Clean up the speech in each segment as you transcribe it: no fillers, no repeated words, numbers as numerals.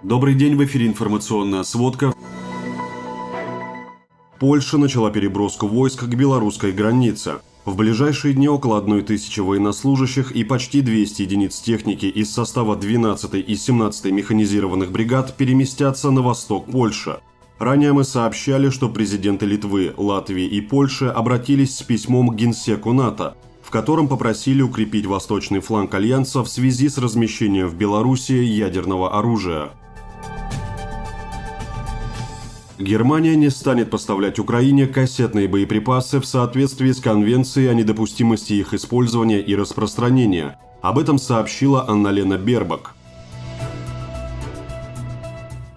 Добрый день, в эфире информационная сводка. Польша начала переброску войск к белорусской границе. В ближайшие дни около 1000 военнослужащих и почти 200 единиц техники из состава 12-й и 17-й механизированных бригад переместятся на восток Польши. Ранее мы сообщали, что президенты Литвы, Латвии и Польши обратились с письмом к Генсеку НАТО, в котором попросили укрепить восточный фланг Альянса в связи с размещением в Беларуси ядерного оружия. Германия не станет поставлять Украине кассетные боеприпасы в соответствии с Конвенцией о недопустимости их использования и распространения. Об этом сообщила Анна-Лена Бербак.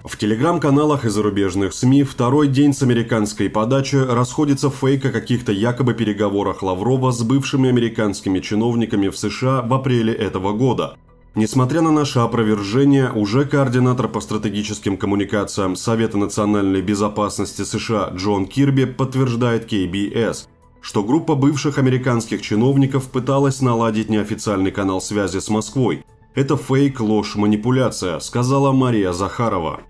В телеграм-каналах и зарубежных СМИ второй день с американской подачи расходится фейк о каких-то якобы переговорах Лаврова с бывшими американскими чиновниками в США в апреле этого года. Несмотря на наше опровержение, уже координатор по стратегическим коммуникациям Совета национальной безопасности США Джон Кирби подтверждает KBS, что группа бывших американских чиновников пыталась наладить неофициальный канал связи с Москвой. Это фейк, ложь, манипуляция, сказала Мария Захарова.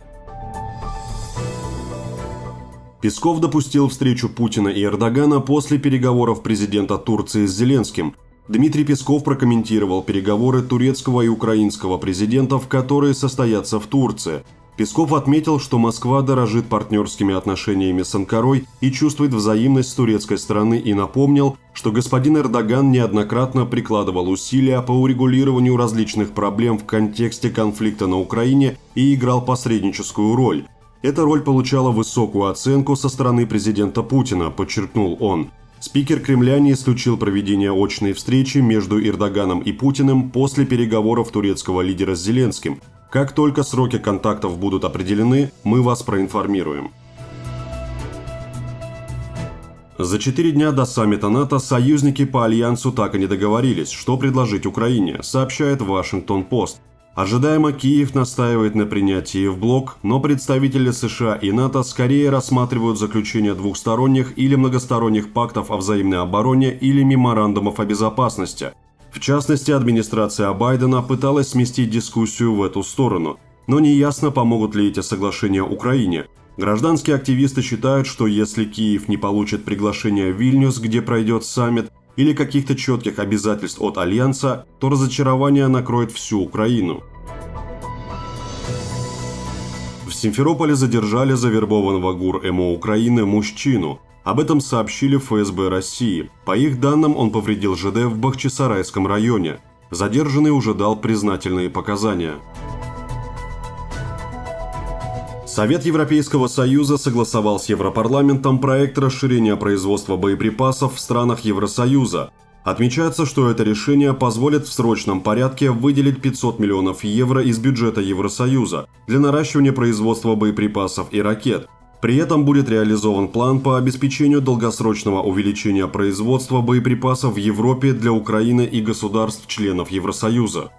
Песков допустил встречу Путина и Эрдогана после переговоров президента Турции с Зеленским. Дмитрий Песков прокомментировал переговоры турецкого и украинского президентов, которые состоятся в Турции. Песков отметил, что Москва дорожит партнерскими отношениями с Анкарой и чувствует взаимность с турецкой стороны, и напомнил, что господин Эрдоган неоднократно прикладывал усилия по урегулированию различных проблем в контексте конфликта на Украине и играл посредническую роль. Эта роль получала высокую оценку со стороны президента Путина, подчеркнул он. Спикер Кремля не исключил проведение очной встречи между Эрдоганом и Путиным после переговоров турецкого лидера с Зеленским. Как только сроки контактов будут определены, мы вас проинформируем. За 4 дня до саммита НАТО союзники по Альянсу так и не договорились, что предложить Украине, сообщает Вашингтон-Пост. Ожидаемо Киев настаивает на принятии в блок, но представители США и НАТО скорее рассматривают заключение двухсторонних или многосторонних пактов о взаимной обороне или меморандумов о безопасности. В частности, администрация Байдена пыталась сместить дискуссию в эту сторону, но неясно, помогут ли эти соглашения Украине. Гражданские активисты считают, что если Киев не получит приглашение в Вильнюс, где пройдет саммит, или каких-то четких обязательств от Альянса, то разочарование накроет всю Украину. В Симферополе задержали завербованного ГУР МО Украины мужчину. Об этом сообщили ФСБ России. По их данным, он повредил ЖД в Бахчисарайском районе. Задержанный уже дал признательные показания. Совет Европейского Союза согласовал с Европарламентом проект расширения производства боеприпасов в странах Евросоюза. Отмечается, что это решение позволит в срочном порядке выделить 500 миллионов евро из бюджета Евросоюза для наращивания производства боеприпасов и ракет. При этом будет реализован план по обеспечению долгосрочного увеличения производства боеприпасов в Европе для Украины и государств-членов Евросоюза.